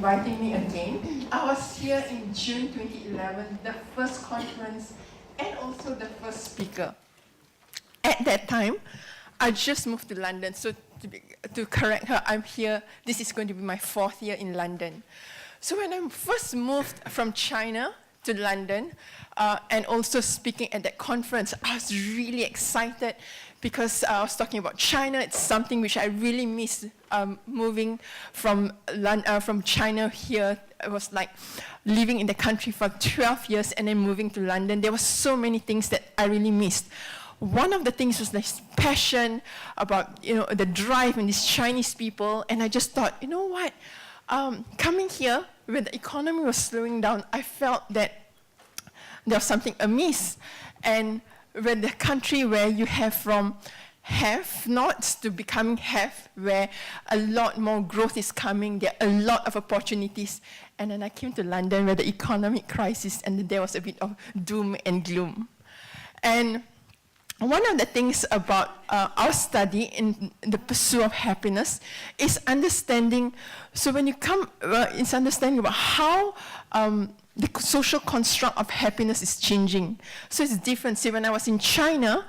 inviting me again. I was here in June 2011, the first conference and also the first speaker. At that time, I just moved to London, so to correct her, I'm here. This is going to be my 4th year in London. So when I first moved from China to London, and also speaking at that conference, I was really excited because I was talking about China. It's something which I really miss, moving from China here. It was like living in the country for 12 years and then moving to London. There were so many things that I really missed. One of the things was this passion about, the drive and these Chinese people, and I just thought, you know what, coming here, when the economy was slowing down, I felt that there was something amiss. And when the country where you have from have-nots to becoming have, where a lot more growth is coming, there are a lot of opportunities. And then I came to London where the economic crisis, and there was a bit of doom and gloom. And one of the things about our study in the pursuit of happiness is understanding, so when you come, it's understanding about how the social construct of happiness is changing. So it's different. See, when I was in China,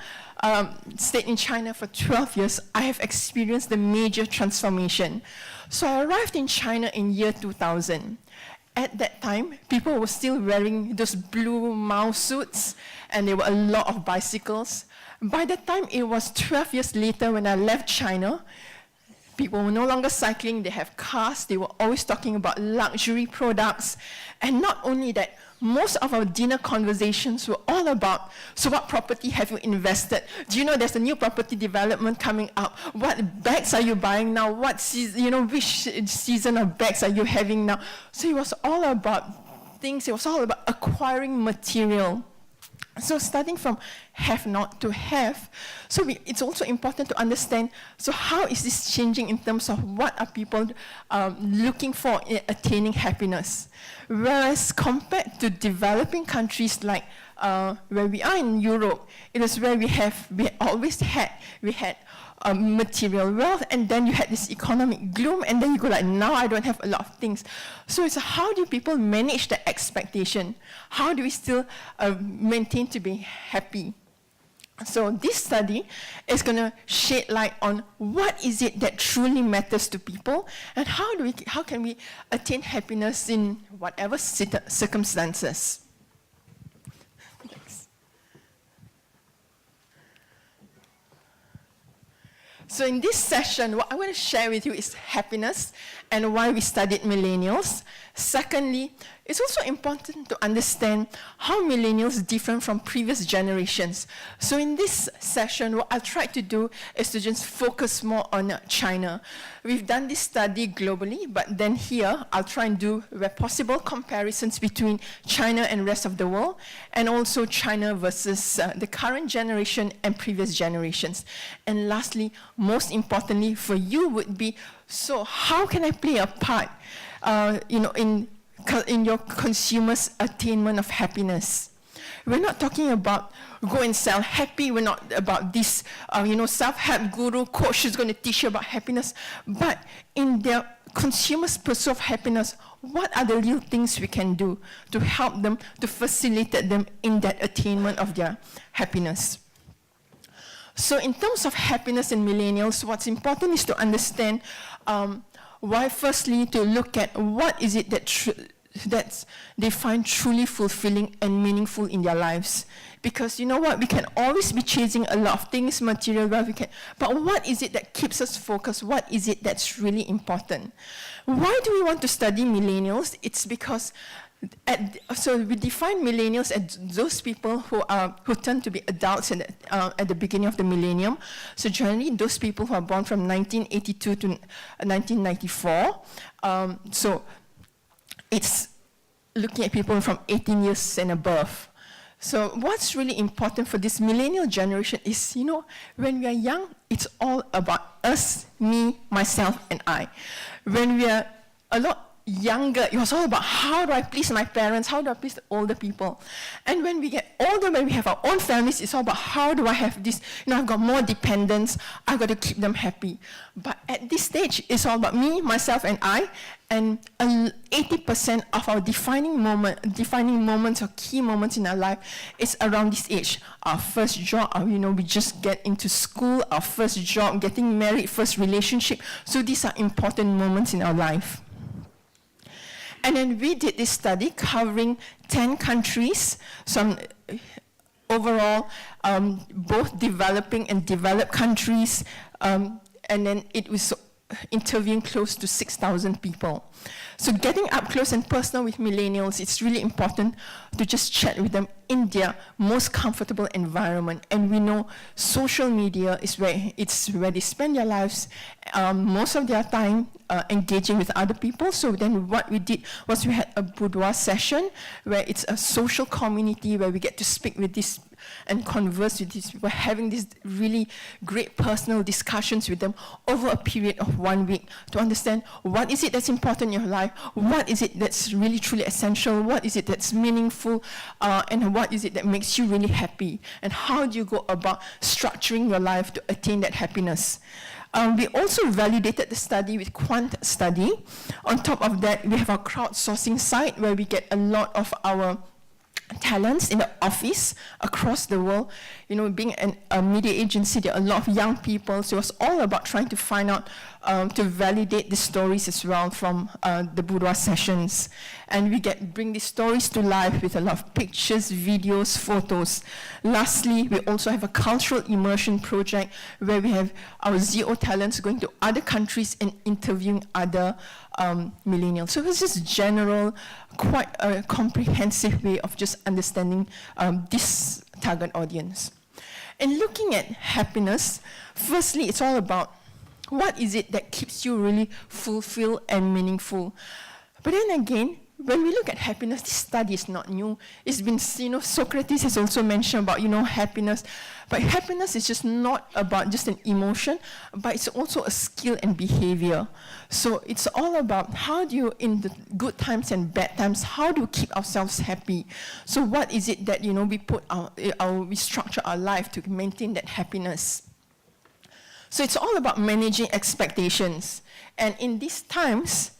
stayed in China for 12 years, I have experienced the major transformation. So I arrived in China in year 2000. At that time, people were still wearing those blue Mao suits, and there were a lot of bicycles. By the time it was 12 years later when I left China, people were no longer cycling, they have cars, they were always talking about luxury products. And not only that, most of our dinner conversations were all about, so what property have you invested? Do you know there's a new property development coming up? What bags are you buying now? What season, which season of bags are you having now? So it was all about things, it was all about acquiring material. So starting from have not to have, so it's also important to understand, so how is this changing in terms of what are people looking for in attaining happiness? Whereas compared to developing countries like where we are in Europe, it is where we had material wealth, and then you had this economic gloom, and then you go like, now I don't have a lot of things. So it's how do people manage the expectation? How do we still maintain to be happy? So this study is going to shed light on what is it that truly matters to people, and how can we attain happiness in whatever circumstances. So in this session, what I want to share with you is happiness and why we studied millennials. Secondly, it's also important to understand how millennials differ from previous generations. So in this session, what I'll try to do is to just focus more on China. We've done this study globally, but then here, I'll try and do, where possible, comparisons between China and rest of the world, and also China versus the current generation and previous generations. And lastly, most importantly for you would be, so how can I play a part in your consumer's attainment of happiness? We're not talking about go and sell happy. We're not about this, self-help guru, coach who's going to teach you about happiness. But in their consumer's pursuit of happiness, what are the real things we can do to help them, to facilitate them in that attainment of their happiness? So in terms of happiness in millennials, what's important is to understand why, firstly, to look at what is it that they find truly fulfilling and meaningful in their lives. Because you know what, we can always be chasing a lot of things, material wealth, but what is it that keeps us focused? What is it that's really important? Why do we want to study millennials? It's because so we define millennials as those people who tend to be adults at the beginning of the millennium. So generally, those people who are born from 1982 to 1994. So it's looking at people from 18 years and above. So what's really important for this millennial generation is, when we are young, it's all about us, me, myself, and I. When we are younger, it was all about how do I please my parents, how do I please the older people. And when we get older, when we have our own families, it's all about how do I have this, I've got more dependents, I've got to keep them happy. But at this stage, it's all about me, myself, and I, and 80% of our defining moments or key moments in our life is around this age. Our first job, we just get into school, our first job, getting married, first relationship. So these are important moments in our life. And then we did this study covering 10 countries, some overall, both developing and developed countries, and then it was interviewing close to 6,000 people. So getting up close and personal with millennials, it's really important to just chat with them in their most comfortable environment. And we know social media is where they spend their lives, most of their time engaging with other people. So then what we did was we had a boudoir session where it's a social community where we get to speak with this and converse with these people, having these really great personal discussions with them over a period of 1 week to understand what is it that's important in your life, what is it that's really truly essential, what is it that's meaningful, and what is it that makes you really happy, and how do you go about structuring your life to attain that happiness. We also validated the study with Quant Study. On top of that, we have our crowdsourcing site where we get a lot of our talents in the office across the world. Being a media agency, there are a lot of young people, so it was all about trying to find out, to validate the stories as well from the boudoir sessions. And we bring these stories to life with a lot of pictures, videos, photos. Lastly, we also have a cultural immersion project where we have our ZO talents going to other countries and interviewing other millennials. So it's just general, quite a comprehensive way of just understanding this target audience. And looking at happiness, firstly, it's all about what is it that keeps you really fulfilled and meaningful. But then again, when we look at happiness, this study is not new. It's been, Socrates has also mentioned about, happiness. But happiness is just not about just an emotion, but it's also a skill and behavior. So it's all about how do you, in the good times and bad times, how do we keep ourselves happy? So what is it that, we structure our life to maintain that happiness? So it's all about managing expectations. And in these times,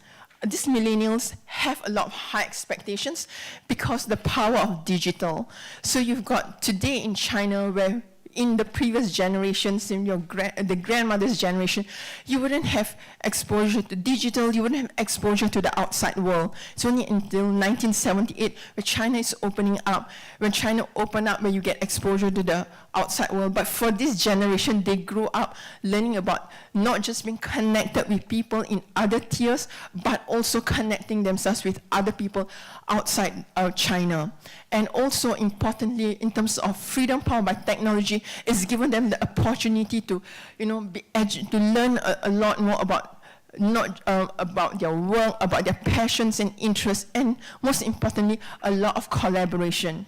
these millennials have a lot of high expectations because the power of digital. So you've got today in China where in the previous generations, in the grandmother's generation, you wouldn't have exposure to digital, you wouldn't have exposure to the outside world. It's only until 1978 where China is opening up. When China opened up, where you get exposure to the outside world. But for this generation, they grew up learning about not just being connected with people in other tiers, but also connecting themselves with other people outside China. And also, importantly, in terms of freedom power by technology, it's given them the opportunity to, to learn a lot more about about their work, about their passions and interests, and most importantly, a lot of collaboration.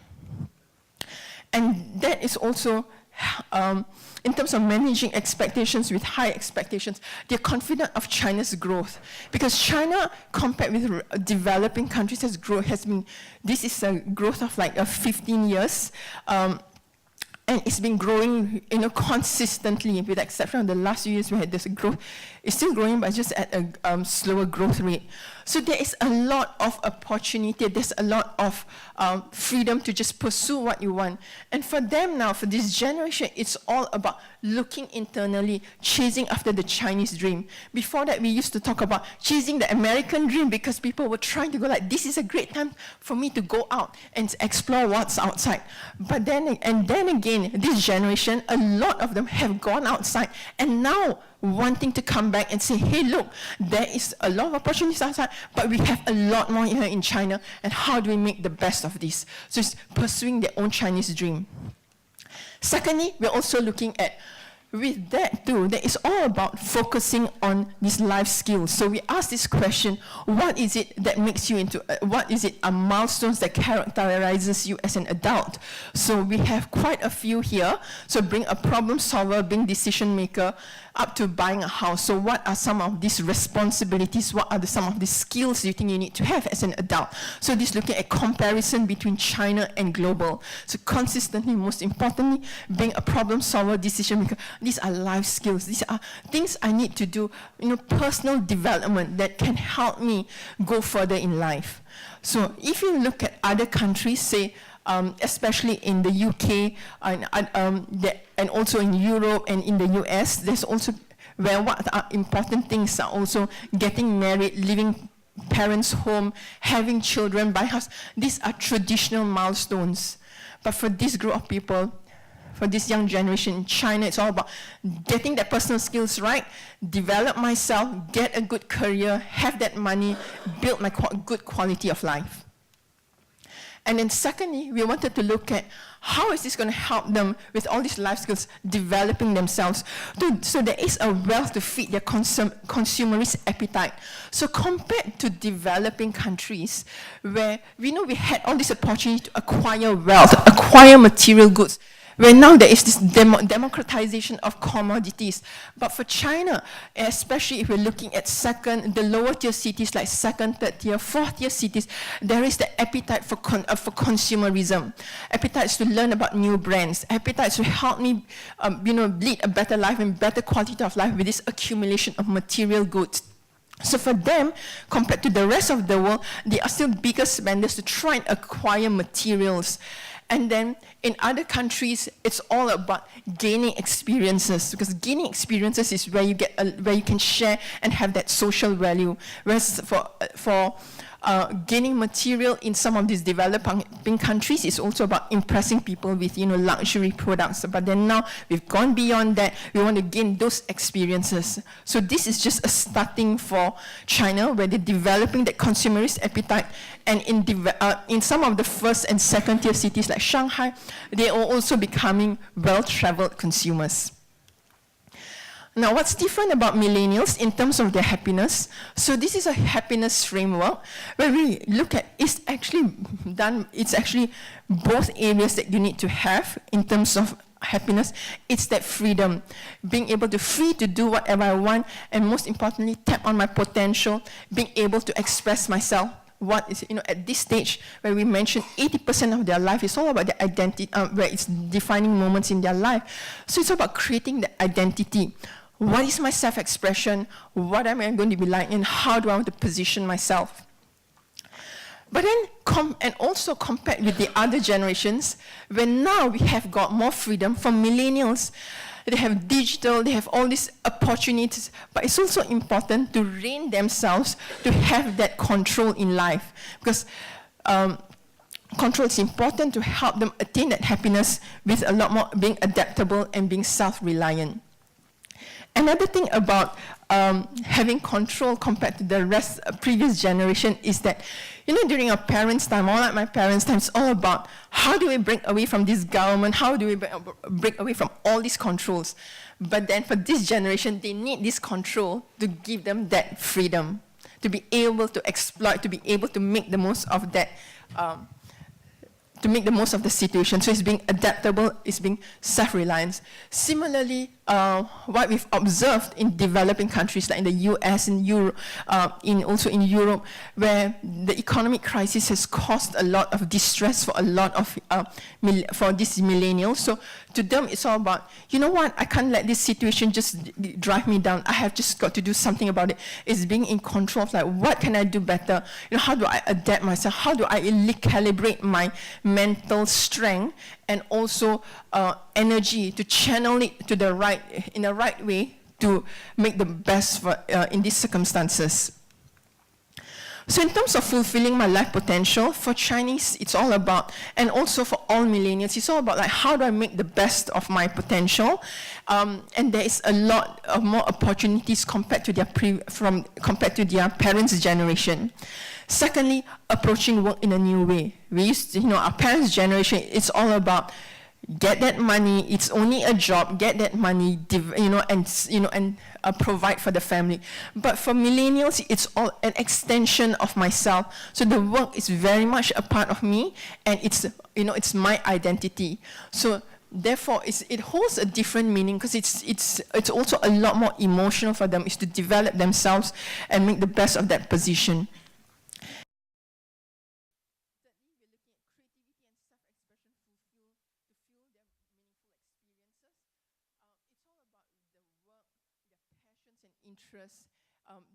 And that is also, in terms of managing expectations with high expectations, they're confident of China's growth. Because China, compared with developing countries, this is a growth of like 15 years. And it's been growing, consistently, with the exception of the last few years we had this growth. It's still growing, but just at a slower growth rate. So there is a lot of opportunity. There's a lot of freedom to just pursue what you want. And for them now, for this generation, it's all about looking internally, chasing after the Chinese dream. Before that, we used to talk about chasing the American dream because people were trying to go like, this is a great time for me to go out and explore what's outside. But then again, this generation, a lot of them have gone outside and now wanting to come back and say, hey, look, there is a lot of opportunities outside, but we have a lot more here in China, and how do we make the best of this? So it's pursuing their own Chinese dream. Secondly, we're also looking at, with that too, that is all about focusing on these life skills. So we ask this question, what is it that makes you into, what is it, milestones that characterizes you as an adult? So we have quite a few here. So being a problem solver, being decision maker, up to buying a house. So what are some of these responsibilities? What are some of the skills you think you need to have as an adult? So this looking at comparison between China and global. So consistently, most importantly, being a problem solver, decision maker. These are life skills. These are things I need to do, personal development that can help me go further in life. So if you look at other countries, say, especially in the UK and also in Europe and in the US, there's also where what are important things are also getting married, living parents' home, having children, buying house. These are traditional milestones. But for this group of people, for this young generation in China, it's all about getting that personal skills right, develop myself, get a good career, have that money, build my good quality of life. And then secondly, we wanted to look at how is this going to help them with all these life skills, developing themselves. So there is a wealth to feed their consumerist appetite. So compared to developing countries, where we know we had all this opportunity to acquire wealth, acquire material goods, where now there is this democratization of commodities. But for China, especially if we're looking at the lower tier cities like second, third tier, fourth tier cities, there is the appetite for consumerism, appetites to learn about new brands, appetites to help me, lead a better life and better quality of life with this accumulation of material goods. So for them, compared to the rest of the world, they are still bigger spenders to try and acquire materials. And then in other countries, it's all about gaining experiences, because gaining experiences is where you where you can share and have that social value. Whereas for gaining material in some of these developing countries is also about impressing people with luxury products. But then now we've gone beyond that. We want to gain those experiences. So this is just a starting for China, where they're developing that consumerist appetite. And in some of the first and second tier cities like Shanghai, they are also becoming well-traveled consumers. Now, what's different about millennials in terms of their happiness? So this is a happiness framework where we look at, it's actually both areas that you need to have in terms of happiness. It's that freedom, being able to free to do whatever I want, and most importantly, tap on my potential, being able to express myself. What is, at this stage where we mentioned 80% of their life is all about their identity, where it's defining moments in their life. So it's about creating the identity. What is my self-expression? What am I going to be like? And how do I want to position myself? But then, and also compared with the other generations, when now we have got more freedom from millennials, they have digital, they have all these opportunities, but it's also important to rein themselves to have that control in life, because control is important to help them attain that happiness with a lot more being adaptable and being self-reliant. Another thing about having control compared to the previous generation is that, during our parents' time, or like my parents' time, it's all about how do we break away from this government, how do we break away from all these controls. But then for this generation, they need this control to give them that freedom, to be able to exploit, to be able to make the most of that, to make the most of the situation. So it's being adaptable, it's being self-reliant. Similarly, what we've observed in developing countries like in the US and Europe, also in Europe, where the economic crisis has caused a lot of distress for a lot of for these millennials. So to them, it's all about, I can't let this situation just drive me down. I have just got to do something about it. It's being in control of what can I do better? How do I adapt myself? How do I calibrate my mental strength and also energy to channel it to in the right way to make the best in these circumstances. So in terms of fulfilling my life potential, for Chinese, it's all about, and also for all millennials, it's all about how do I make the best of my potential? And there is a lot of more opportunities compared to their parents' generation. Secondly, approaching work in a new way. We used to, our parents' generation, it's all about get that money, it's only a job, get that money, and provide for the family. But for millennials, it's all an extension of myself. So the work is very much a part of me, and it's my identity. So Therefore, it holds a different meaning because it's also a lot more emotional for them, is to develop themselves and make the best of that position. Interests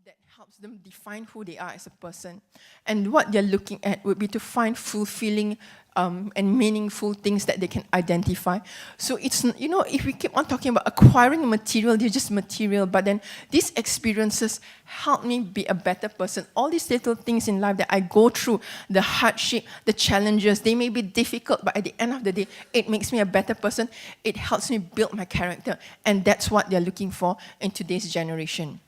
that helps them define who they are as a person. And what they're looking at would be to find fulfilling and meaningful things that they can identify. So it's, if we keep on talking about acquiring material, they're just material, but then these experiences help me be a better person. All these little things in life that I go through, the hardship, the challenges, they may be difficult, but at the end of the day, it makes me a better person. It helps me build my character. And that's what they're looking for in today's generation.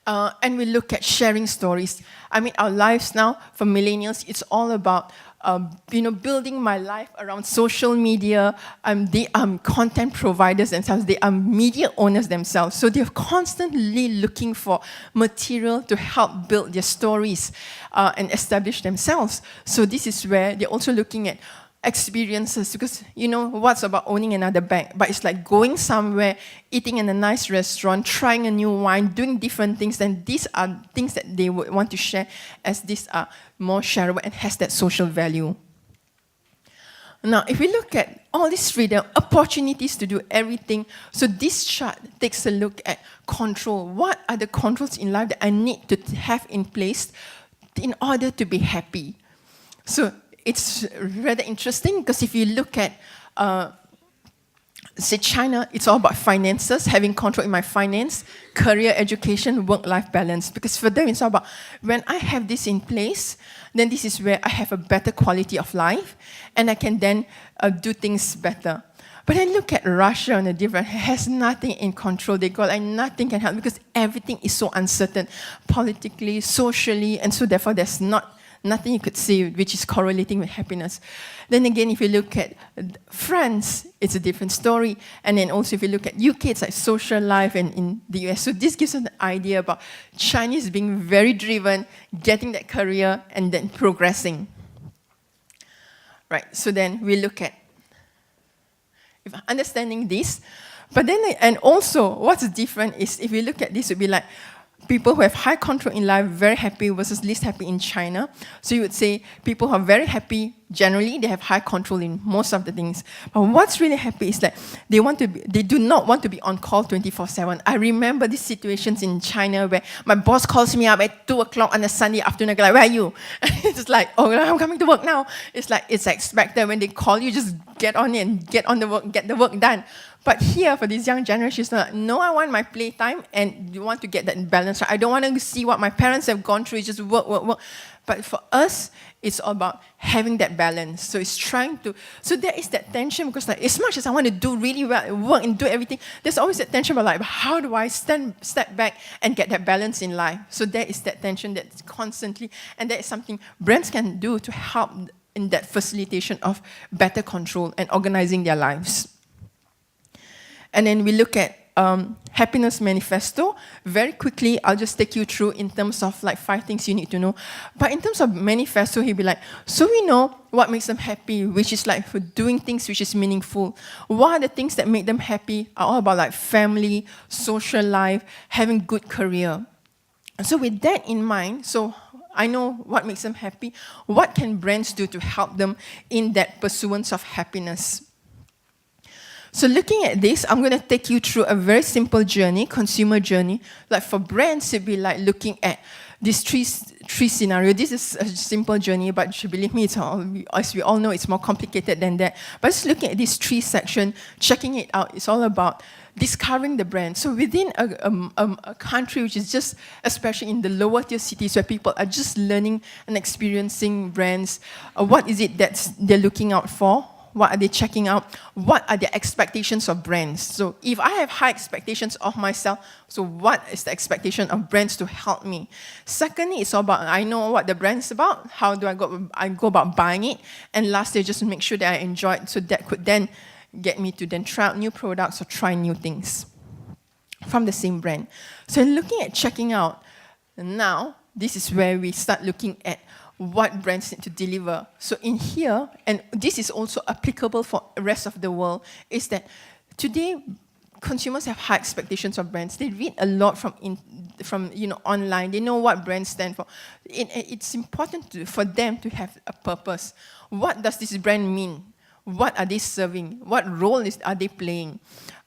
And we look at sharing stories. I mean, our lives now, for millennials, it's all about building my life around social media. They are content providers themselves. They are media owners themselves. So they're constantly looking for material to help build their stories and establish themselves. So this is where they're also looking at experiences, because what's about owning another bank, but it's like going somewhere, eating in a nice restaurant, trying a new wine, doing different things. And these are things that they would want to share, as these are more shareable and has that social value. Now, if we look at all this freedom, opportunities to do everything, so this chart takes a look at control. What are the controls in life that I need to have in place in order to be happy? So it's rather interesting, because if you look at, say, China, it's all about finances, having control in my finance, career, education, work-life balance. Because for them, it's all about, when I have this in place, then this is where I have a better quality of life, and I can then do things better. But then look at Russia on a different, has nothing in control. They go like nothing can help, because everything is so uncertain, politically, socially, and so therefore there's nothing you could see which is correlating with happiness. Then again, if you look at France, it's a different story. And then also if you look at UK, it's like social life, and in the US. So this gives us an idea about Chinese being very driven, getting that career, and then progressing. Right, so then we look at understanding this. But then, and also what's different is, if you look at this, it would be like, people who have high control in life, very happy, versus least happy in China. So you would say people who are very happy, generally, they have high control in most of the things. But what's really happy is that they do not want to be on call 24/7. I remember these situations in China where my boss calls me up at 2 o'clock on a Sunday afternoon, like, where are you? It's like, oh, I'm coming to work now. It's like, it's expected. When they call you, just get on in, get on the work, get the work done. But here, for these young generations, no, I want my playtime, and you want to get that balance. Right? I don't want to see what my parents have gone through, it's just work, work, work. But for us, it's all about having that balance. So it's trying to, so there is that tension, because like, as much as I want to do really well, work and do everything, there's always that tension about like, how do I step back and get that balance in life? So there is that tension that's constantly, and that is something brands can do to help in that facilitation of better control and organizing their lives. And then we look at Happiness Manifesto. Very quickly, I'll just take you through in terms of like 5 things you need to know. But in terms of manifesto, he'll be like, so we know what makes them happy, which is like for doing things which is meaningful. What are the things that make them happy? Are all about like family, social life, having good career. So with that in mind, so I know what makes them happy. What can brands do to help them in that pursuance of happiness? So looking at this, I'm going to take you through a very simple journey, consumer journey. Like for brands, it'd be like looking at these three scenarios. This is a simple journey, but believe me, as we all know, it's more complicated than that. But just looking at these 3 sections, checking it out, it's all about discovering the brand. So within a country which is just, especially in the lower tier cities where people are just learning and experiencing brands, what is it that they're looking out for? What are they checking out? What are their expectations of brands? So if I have high expectations of myself, so what is the expectation of brands to help me? Secondly, it's all about, I know what the brand is about. How do I go about buying it? And lastly, just make sure that I enjoy it. So that could then get me to then try out new products or try new things from the same brand. So looking at checking out, now, this is where we start looking at what brands need to deliver. So in here, and this is also applicable for the rest of the world, is that today, consumers have high expectations of brands. They read a lot from online. They know what brands stand for. It's important for them to have a purpose. What does this brand mean? What are they serving? What role are they playing?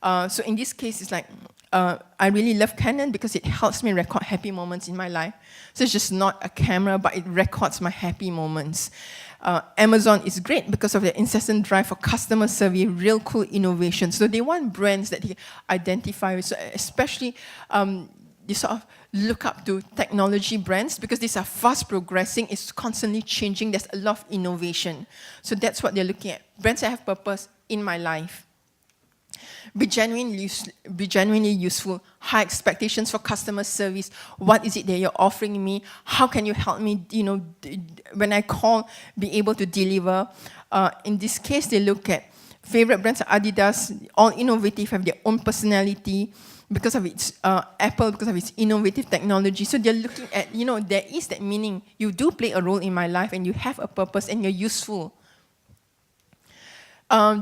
So in this case, it's like, I really love Canon because it helps me record happy moments in my life. So it's just not a camera, but it records my happy moments. Amazon is great because of their incessant drive for customer service, real cool innovation. So they want brands that they identify with, so especially they sort of look up to technology brands because these are fast progressing, it's constantly changing, there's a lot of innovation. So that's what they're looking at. Brands that have purpose in my life. Be genuinely useful, high expectations for customer service. What is it that you're offering me? How can you help me, when I call, be able to deliver? In this case, they look at favorite brands, Adidas, all innovative, have their own personality because of its Apple, because of its innovative technology. So they're looking at, there is that meaning. You do play a role in my life and you have a purpose and you're useful.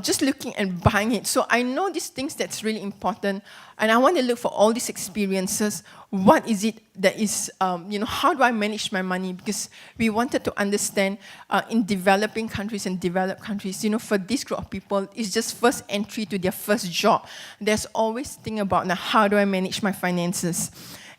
Just looking at buying it. So I know these things that's really important, and I want to look for all these experiences. What is it that is, how do I manage my money? Because we wanted to understand in developing countries and developed countries, for this group of people, it's just first entry to their first job. There's always thing about, now, how do I manage my finances?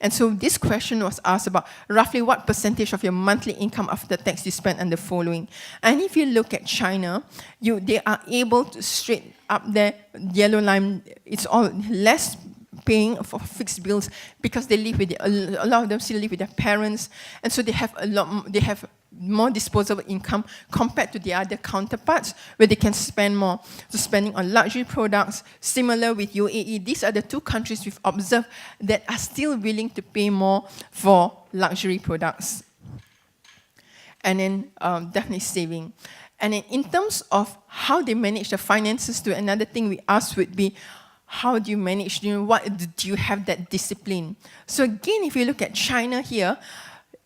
And so this question was asked about roughly what percentage of your monthly income after tax you spend on the following. And if you look at China, they are able to straight up there, yellow line, it's all less paying for fixed bills because they live with, a lot of them still live with their parents, and so they have more disposable income compared to the other counterparts where they can spend more. So spending on luxury products, similar with UAE, these are the two countries we've observed that are still willing to pay more for luxury products. And then definitely saving. And then in terms of how they manage the finances, to another thing we asked would be, how do you manage, what do you have that discipline? So again, if you look at China here,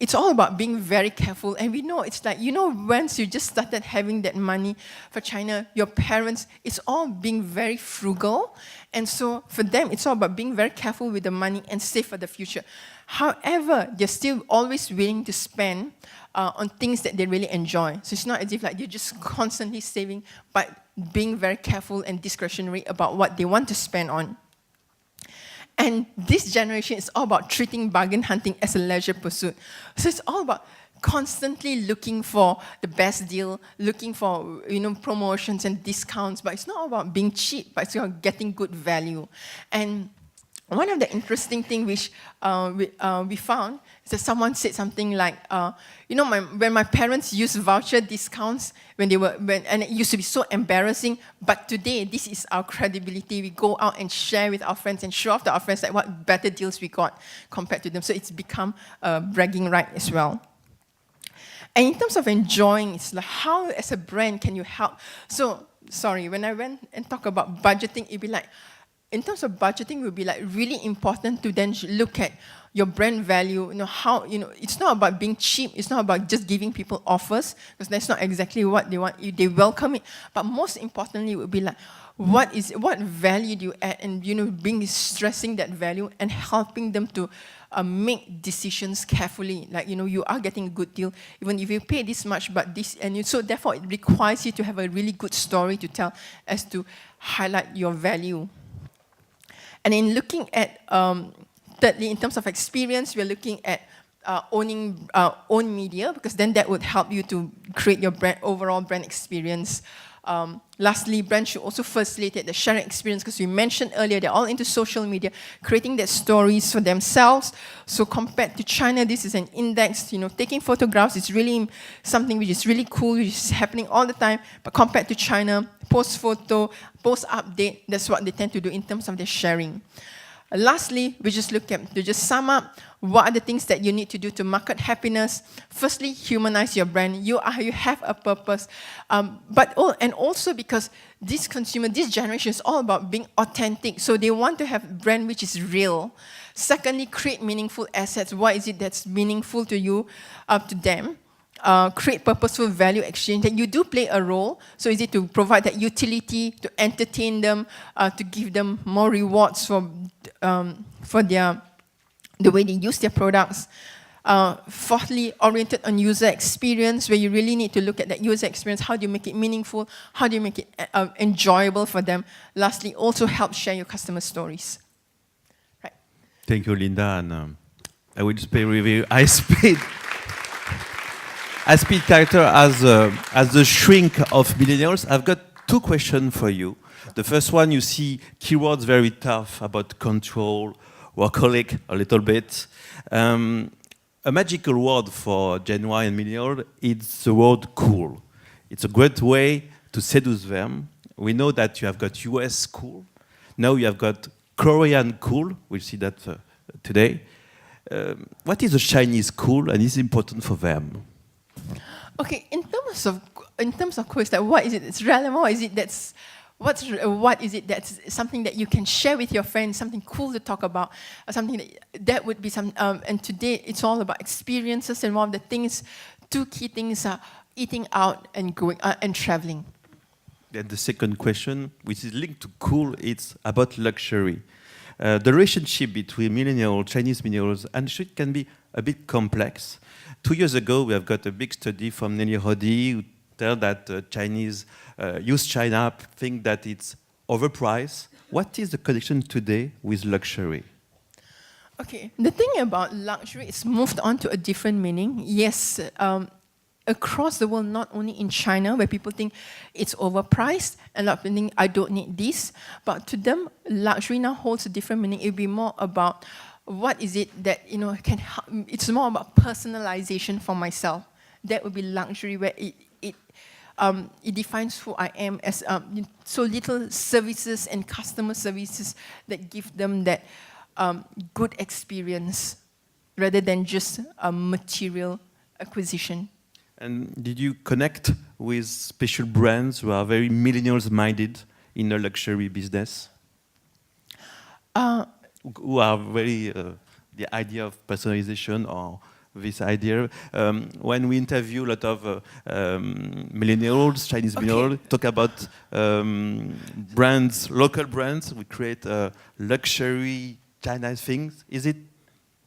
it's all about being very careful. And we know it's like, once you just started having that money for China, your parents, it's all being very frugal. And so for them, it's all about being very careful with the money and save for the future. However, they're still always willing to spend on things that they really enjoy. So it's not as if like they're just constantly saving, but being very careful and discretionary about what they want to spend on. And this generation is all about treating bargain hunting as a leisure pursuit. So it's all about constantly looking for the best deal, looking for promotions and discounts, but it's not about being cheap, but it's about getting good value. And one of the interesting things which we found is that someone said something like, when my parents used voucher discounts and it used to be so embarrassing, but today this is our credibility. We go out and share with our friends and show off to our friends like what better deals we got compared to them. So it's become a bragging right as well. And in terms of enjoying, it's like how as a brand can you help? So, sorry, when I went and talk about budgeting, it'd be like, in terms of budgeting, it would be like really important to then look at your brand value. How it's not about being cheap. It's not about just giving people offers because that's not exactly what they want. They welcome it, but most importantly, it would be like what value do you add, and stressing that value and helping them to make decisions carefully. Like you are getting a good deal, even if you pay this much, but this, and so therefore it requires you to have a really good story to tell as to highlight your value. And in looking at, thirdly, in terms of experience, we're looking at owning own media, because then that would help you to create your overall brand experience. Lastly, brands should also facilitate the sharing experience, because we mentioned earlier, they're all into social media, creating their stories for themselves. So compared to China, this is an index, taking photographs is really something which is really cool, which is happening all the time. But compared to China, post photo, post update, that's what they tend to do in terms of their sharing. Lastly, we just look at, to just sum up, what are the things that you need to do to market happiness? Firstly, humanize your brand. You have a purpose. And also because this generation is all about being authentic. So they want to have a brand which is real. Secondly, create meaningful assets. What is it that's meaningful to you, to them? create purposeful value exchange, that you do play a role. So is it to provide that utility, to entertain them, to give them more rewards for the way they use their products. Fourthly, oriented on user experience, where you really need to look at that user experience. How do you make it meaningful? How do you make it enjoyable for them? Lastly, also help share your customer stories. Right. Thank you, Linda. And I will just pay review. High-speed character as the shrink of millennials. I've got two questions for you. The first one, you see keywords very tough about control, workaholic a little bit. A magical word for Gen Y and millennial is the word cool. It's a great way to seduce them. We know that you have got US cool. Now you have got Korean cool. We'll see that today. What is the Chinese cool, and is it important for them? Okay, in terms of course, like what is it that's relevant? What is it that's something that you can share with your friends, something cool to talk about, something that would be some. And today it's all about experiences, and one of the things, two key things are eating out and going and traveling. Then the second question, which is linked to cool, it's about luxury. The relationship between Chinese millennials, and it can be a bit complex. 2 years ago, we have got a big study from Nelly Roddy who tell that Chinese use China, think that it's overpriced. What is the connection today with luxury? Okay, the thing about luxury is moved on to a different meaning. Yes, across the world, not only in China, where people think it's overpriced, and a lot of people think, I don't need this. But to them, luxury now holds a different meaning. It will be more about what is it that, can help. It's more about personalization for myself. That would be luxury, where it defines who I am as so little services and customer services that give them that good experience rather than just a material acquisition. And did you connect with special brands who are very millennials-minded in the luxury business? Who are very, the idea of personalization or this idea. When we interview a lot of millennials, Chinese millennials, talk about brands, local brands, we create luxury Chinese things. Is it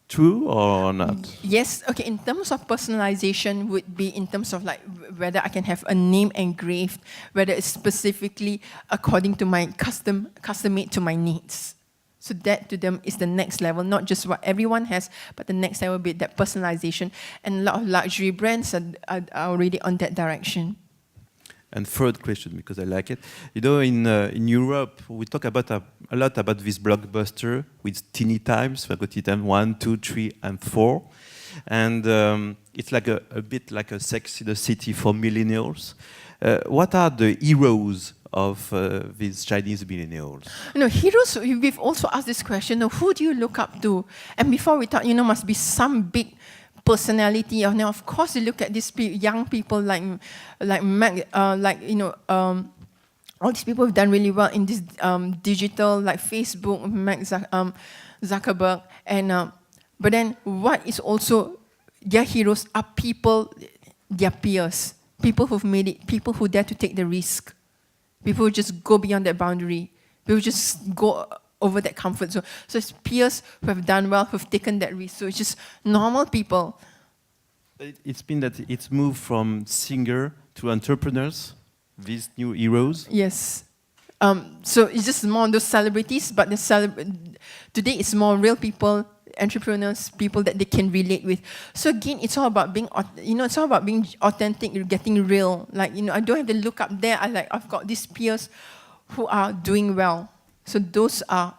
true or not? Yes. Okay. In terms of personalization, would be in terms of like whether I can have a name engraved, whether it's specifically according to my custom made to my needs. So that to them is the next level, not just what everyone has, but the next level will be that personalization. And a lot of luxury brands are already on that direction. And third question, because I like it. In Europe, we talk about a lot about this blockbuster with teeny times. We've got teeny time 1, 2, 3, and 4. And it's like a bit like a Sex in the City for millennials. What are the heroes of these Chinese millennials? Heroes, we've also asked this question, who do you look up to? And before we thought, must be some big personality. Now, of course, you look at these young people like Mac, all these people have done really well in this digital, like Facebook, Mac Zuckerberg. And but then what is also their heroes are people, their peers, people who've made it, people who dare to take the risk. People who just go beyond that boundary. People who just go over that comfort zone. So it's peers who have done well, who've taken that risk. So it's just normal people. It's been that it's moved from singer to entrepreneurs, these new heroes? Yes. So it's just more on those celebrities, but today it's more real people, entrepreneurs, people that they can relate with. So again, it's all about being, it's all about being authentic, getting real. Like, I don't have to look up there. I've got these peers who are doing well. So those are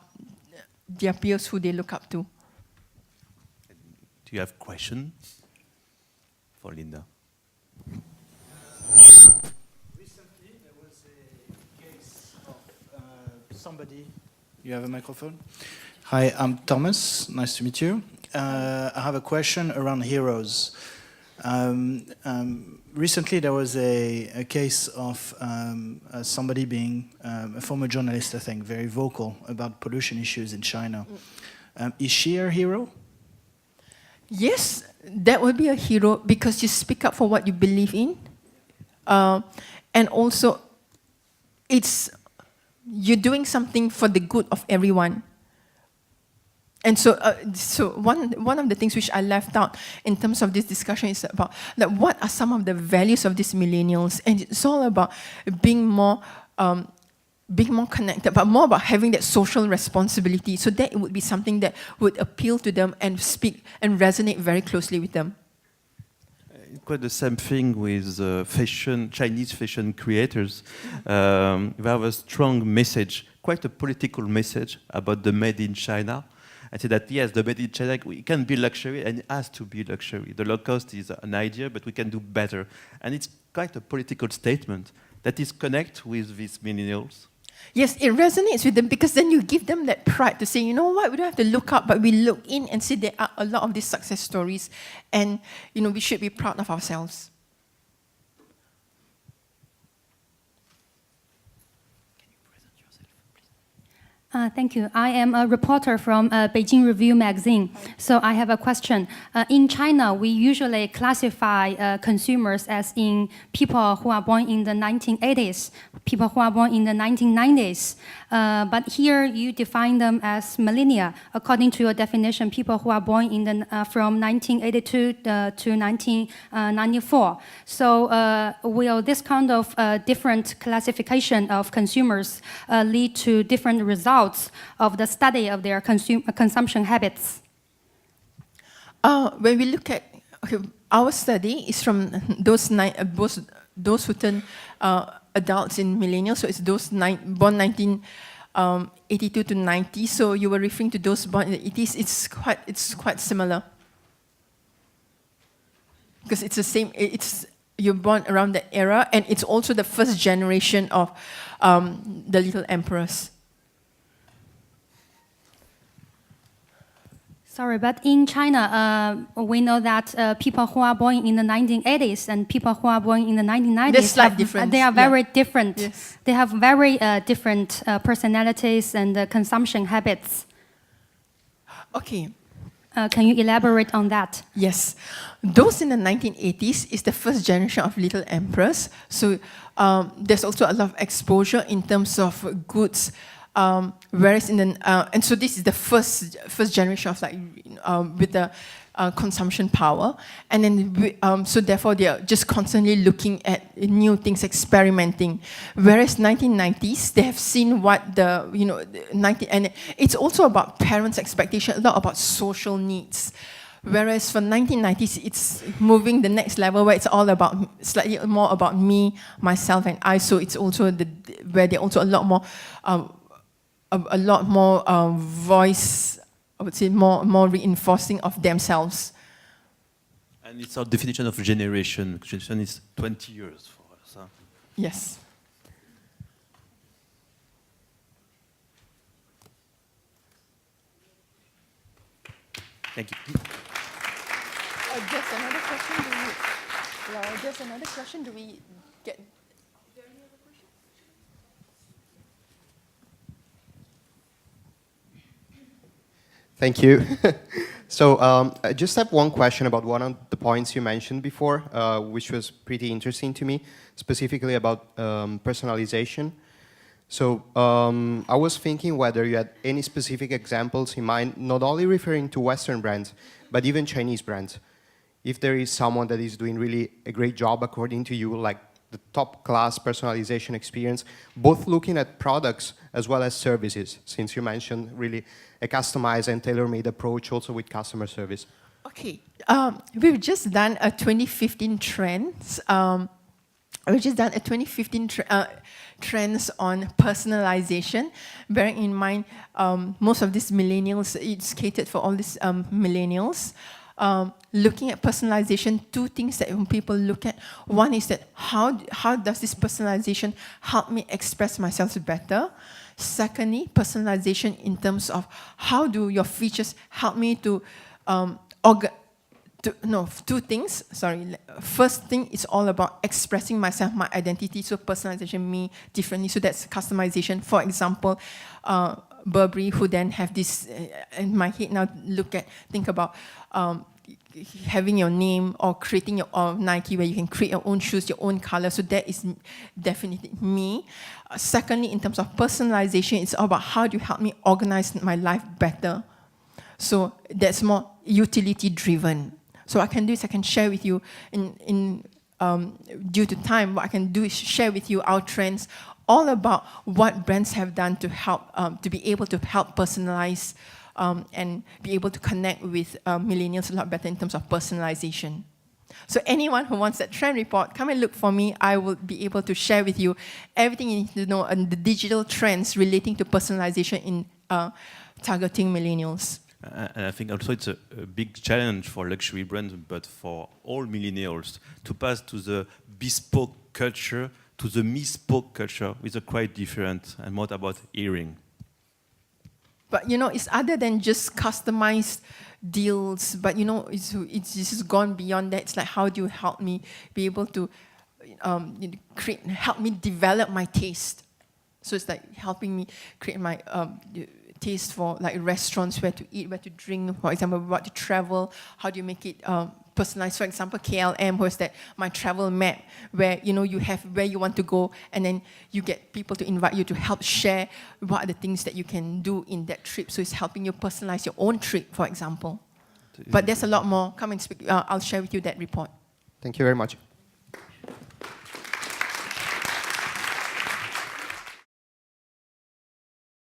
their peers who they look up to. Do you have questions for Linda? Recently, there was a case of somebody. You have a microphone? Hi, I'm Thomas. Nice to meet you. I have a question around heroes. Recently, there was a case of somebody being a former journalist, I think, very vocal about pollution issues in China. Is she a hero? Yes, that would be a hero because you speak up for what you believe in. And also, you're doing something for the good of everyone. And so, one of the things which I left out in terms of this discussion is about like, what are some of the values of these millennials, and it's all about being more connected, but more about having that social responsibility. So that it would be something that would appeal to them and speak and resonate very closely with them. Quite the same thing with Chinese fashion creators. They have a strong message, quite a political message about the made in China. I say that yes, the made in China, it can be luxury and it has to be luxury. The low cost is an idea, but we can do better. And it's quite a political statement that is connect with these millennials. Yes, it resonates with them because then you give them that pride to say, you know what, we don't have to look up, but we look in and see there are a lot of these success stories, and we should be proud of ourselves. Thank you. I am a reporter from Beijing Review magazine. So I have a question. In China, we usually classify consumers as in people who are born in the 1980s, people who are born in the 1990s. But here you define them as millennia. According to your definition, people who are born in from 1982 to 1994. So will this kind of different classification of consumers lead to different results of the study of their consumption habits? When we look at our study is from those who turn adults in millennials, so it's those born 1982 to 90. So you were referring to those born in the 80s. It's quite similar because it's the same. You're born around that era, and it's also the first generation of the little emperors. Sorry, but in China, we know that people who are born in the 1980s and people who are born in the 1990s, There's slight difference. They are very different. Yes. They have very different personalities and consumption habits. Okay. Can you elaborate on that? Yes. Those in the 1980s is the first generation of little emperors. So there's also a lot of exposure in terms of goods. Whereas and so this is the first generation of with the consumption power, and then so therefore they are just constantly looking at new things, experimenting. Whereas 1990s, they have seen what and it's also about parents' expectation, a lot about social needs. Whereas for 1990s, it's moving the next level where it's all about slightly more about me, myself, and I. So it's also where they're also a lot more voice, I would say, more reinforcing of themselves. And it's our definition of generation. Generation is 20 years for us. Huh? Yes. Thank you. Just another question. Just another question. Do we get? Thank you. So I just have one question about one of the points you mentioned before, which was pretty interesting to me, specifically about personalization. So I was thinking whether you had any specific examples in mind, not only referring to Western brands, but even Chinese brands. If there is someone that is doing really a great job according to you, like the top class personalization experience, both looking at products as well as services, since you mentioned really a customized and tailor-made approach also with customer service. Okay, we've just done a 2015 trends. We've just done a 2015 trends on personalization, bearing in mind most of these millennials, it's catered for all these millennials. Looking at personalization, two things that when people look at. One is that how does this personalization help me express myself better? Secondly, personalization in terms of how do your features help me to two things, sorry. First thing is all about expressing myself, my identity, so personalization me differently, so that's customization. For example, Burberry, who then have this, in my head now think about having your name or creating your own Nike where you can create your own shoes, your own color. So that is definitely me. Secondly, in terms of personalization, it's all about how do you help me organize my life better. So that's more utility driven. So what I can do is I can share with you due to time, what I can do is share with you our trends, all about what brands have done to help, to be able to help personalize and be able to connect with millennials a lot better in terms of personalization. So anyone who wants that trend report, come and look for me. I will be able to share with you everything you need to know on the digital trends relating to personalization in targeting millennials. And I think also it's a big challenge for luxury brands, but for all millennials, to pass to the bespoke culture to the bespoke culture, which are quite different and more about hearing. But it's other than just customized deals. But it's just gone beyond that. It's like, how do you help me be able to help me develop my taste? So it's like helping me create my taste for like restaurants, where to eat, where to drink, for example, what to travel. How do you make it personalized? For example, KLM was that my travel map, where you have where you want to go, and then you get people to invite you to help share what are the things that you can do in that trip. So it's helping you personalize your own trip, for example. But there's a lot more. Come and speak. I'll share with you that report. Thank you very much.